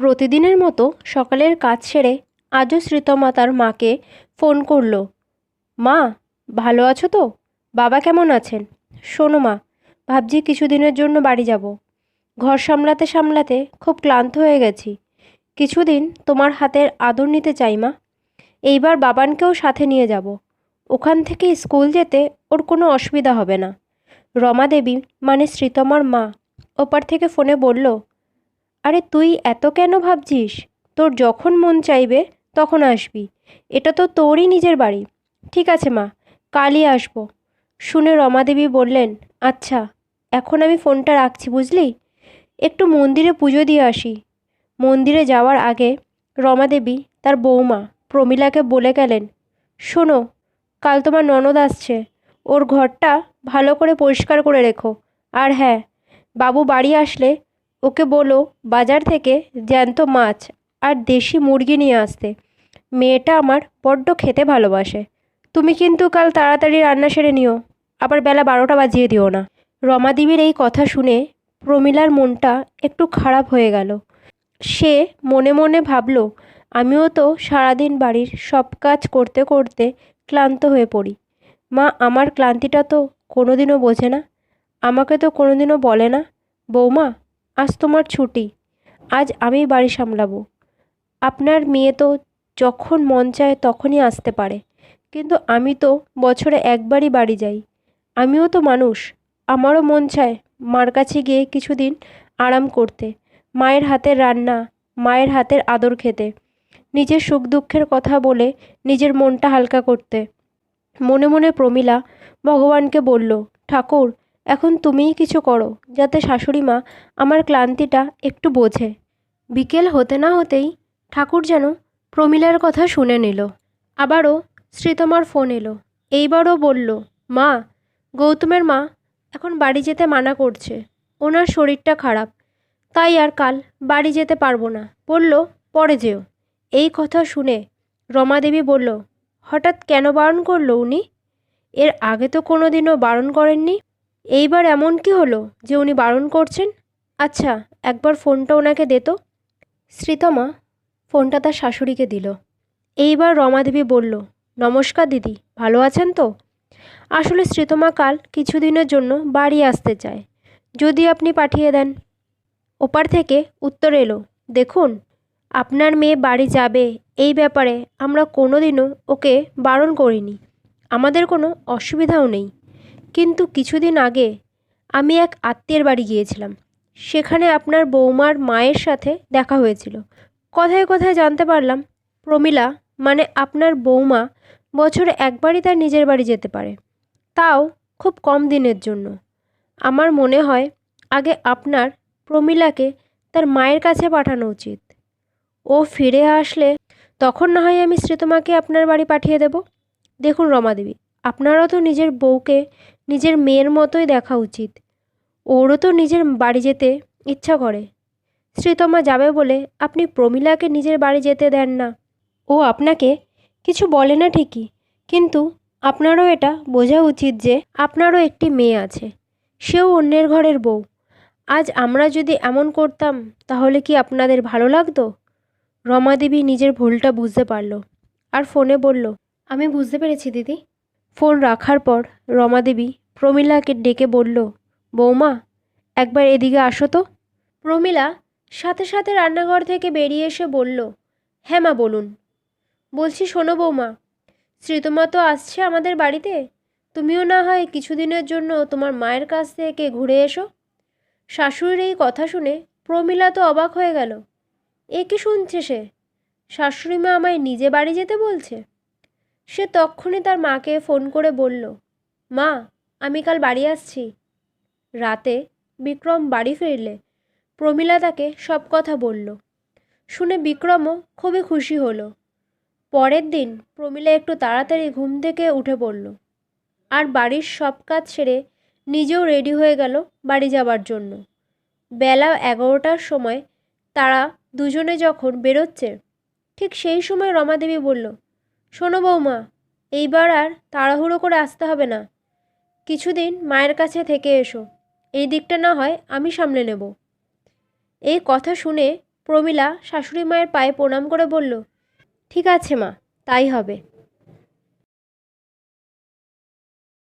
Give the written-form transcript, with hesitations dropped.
প্রতিদিনের মতো সকালের কাজ সেরে আজও শ্রীতমা তার মাকে ফোন করলো। মা, ভালো আছো তো? বাবা কেমন আছেন? শোনো মা, ভাবছি কিছুদিনের জন্য বাড়ি যাব। ঘর সামলাতে সামলাতে খুব ক্লান্ত হয়ে গেছি। কিছুদিন তোমার হাতের আদর নিতে চাই মা। এইবার বাবানকেও সাথে নিয়ে যাব। ওখান থেকে স্কুল যেতে ওর কোনো অসুবিধা হবে না। রমা দেবী মানে শ্রীতমার মা ওপার থেকে ফোনে বলল, আরে তুই এত কেন ভাবছিস? তোর যখন মন চাইবে তখন আসবি। এটা তো তোরই নিজের বাড়ি। ঠিক আছে মা, কালই আসবো। শুনে রমাদেবী বললেন, আচ্ছা, এখন আমি ফোনটা রাখছি বুঝলি। একটু মন্দিরে পুজো দিয়ে আসি। মন্দিরে যাওয়ার আগে রমাদেবী তার বৌমা প্রমীলাকে বলে গেলেন, শোনো, কাল তোমার ননদ আসছে। ওর ঘরটা ভালো করে পরিষ্কার করে রেখো। আর হ্যাঁ, বাবু বাড়ি আসলে ওকে বলো বাজার থেকে জ্যান্ত মাছ আর দেশি মুরগি নিয়ে আসতে। মেয়েটা আমার বড্ড খেতে ভালোবাসে। তুমি কিন্তু কাল তাড়াতাড়ি রান্না সেরে নিও, আবার বেলা 12টা বাজিয়ে দিও না। রমাদেবীর এই কথা শুনে প্রমীলার মনটা একটু খারাপ হয়ে গেল। সে মনে মনে ভাবল, আমিও তো সারাদিন বাড়ির সব কাজ করতে করতে ক্লান্ত হয়ে পড়ি। মা আমার ক্লান্তিটা তো কোনোদিনও বোঝে না। আমাকে তো কোনোদিনও বলে না, বৌমা, আজ তোমার ছুটি, আজ আমি বাড়ি সামলাবো। আপনার মেয়ে তো যখন মন চায় তখনই আসতে পারে, কিন্তু আমি তো বছরে একবারই বাড়ি যাই। আমিও তো মানুষ, আমারও মন চায় মার কাছে গিয়ে কিছুদিন আরাম করতে, মায়ের হাতের রান্না, মায়ের হাতের আদর খেতে, নিজের সুখ দুঃখের কথা বলে নিজের মনটা হালকা করতে। মনে মনে প্রমীলা ভগবানকে বলল, ঠাকুর, এখন তুমিই কিছু করো যাতে শাশুড়ি মা আমার ক্লান্তিটা একটু বোঝে। বিকেল হতে না হতেই ঠাকুর যেন প্রমীলার কথা শুনে নিল। আবারও শ্রীতমার ফোন এলো। এইবারও বলল, মা, গৌতমের মা এখন বাড়ি যেতে মানা করছে। ওনার শরীরটা খারাপ, তাই আর কাল বাড়ি যেতে পারবো না, বলল পরে যেও। এই কথা শুনে রমাদেবী বলল, হঠাৎ কেন বারণ করলো উনি? এর আগে তো কোনো দিনও বারণ করেননি। এইবার এমন কি হলো যে উনি বারণ করছেন? আচ্ছা, একবার ফোনটা ওনাকে দে তো। শ্রীতমা ফোনটা তার শাশুড়িকে দিল। এইবার রমাদেবী বলল, নমস্কার দিদি, ভালো আছেন তো? আসলে শ্রীতমা কাল কিছুদিনের জন্য বাড়ি আসতে চায়, যদি আপনি পাঠিয়ে দেন। ওপার থেকে উত্তর এলো, দেখুন, আপনার মেয়ে বাড়ি যাবে এই ব্যাপারে আমরা কোনোদিনও ওকে বারণ করিনি, আমাদের কোনো অসুবিধাও নেই। কিন্তু কিছুদিন আগে আমি এক আত্মীয়ের বাড়ি গিয়েছিলাম। সেখানে আপনার বৌমার মায়ের সাথে দেখা হয়েছিল। কথায় কথায় জানতে পারলাম প্রমীলা মানে আপনার বৌমা বছরে একবারই তার নিজের বাড়ি যেতে পারে, তাও খুব কম দিনের জন্য। আমার মনে হয় আগে আপনার প্রমীলাকে তার মায়ের কাছে পাঠানো উচিত। ও ফিরে আসলে তখন না হয় আমি শ্রীতমাকে আপনার বাড়ি পাঠিয়ে দেব। দেখুন রমাদেবী, আপনারও তো নিজের বউকে নিজের মেয়ের মতোই দেখা উচিত। ওরও তো নিজের বাড়ি যেতে ইচ্ছা করে। শ্রীতমা যাবে বলে আপনি প্রমীলাকে নিজের বাড়ি যেতে দেন না। ও আপনাকে কিছু বলে না ঠিকই, কিন্তু আপনারও এটা বোঝা উচিত যে আপনারও একটি মেয়ে আছে, সেও অন্যের ঘরের বউ। আজ আমরা যদি এমন করতাম তাহলে কি আপনাদের ভালো লাগতো? রমাদেবী নিজের ভুলটা বুঝতে পারল আর ফোনে বলল, আমি বুঝতে পেরেছি দিদি। ফোন রাখার পর রমাদেবী প্রমীলাকে ডেকে বলল, বৌমা, একবার এদিকে আসো তো। প্রমীলা সাথে সাথে রান্নাঘর থেকে বেরিয়ে এসে বলল, হ্যাঁ মা, বলুন। বলছি, শোনো বৌমা, শ্রীতমা তো আসছে আমাদের বাড়িতে, তুমিও না হয় কিছুদিনের জন্য তোমার মায়ের কাছ থেকে ঘুরে এসো। শাশুড়ির এই কথা শুনে প্রমীলা তো অবাক হয়ে গেল। এ কি শুনছে সে? শাশুড়ি মা আমায় নিজে বাড়ি যেতে বলছে? সে তক্ষুনি তার মাকে ফোন করে বলল, মা, আমি কাল বাড়ি আসছি। রাতে বিক্রম বাড়ি ফিরলে প্রমীলা তাকে সব কথা বলল। শুনে বিক্রমও খুবই খুশি হলো। পরের দিন প্রমীলা একটু তাড়াতাড়ি ঘুম থেকে উঠে পড়ল আর বাড়ির সব কাজ সেরে নিজেও রেডি হয়ে গেল বাড়ি যাবার জন্য। বেলা 11টার সময় তারা দুজনে যখন বেরোচ্ছে, ঠিক সেই সময় রমাদেবী বলল, শোনো বৌমা, এইবার আর তাড়াহুড়ো করে আসতে হবে না, কিছুদিন মায়ের কাছে থেকে এসো, এই দিকটা না হয় আমি সামলে নেব। এই কথা শুনে প্রমীলা শাশুড়ি মায়ের পায়ে প্রণাম করে বলল, ঠিক আছে মা, তাই হবে।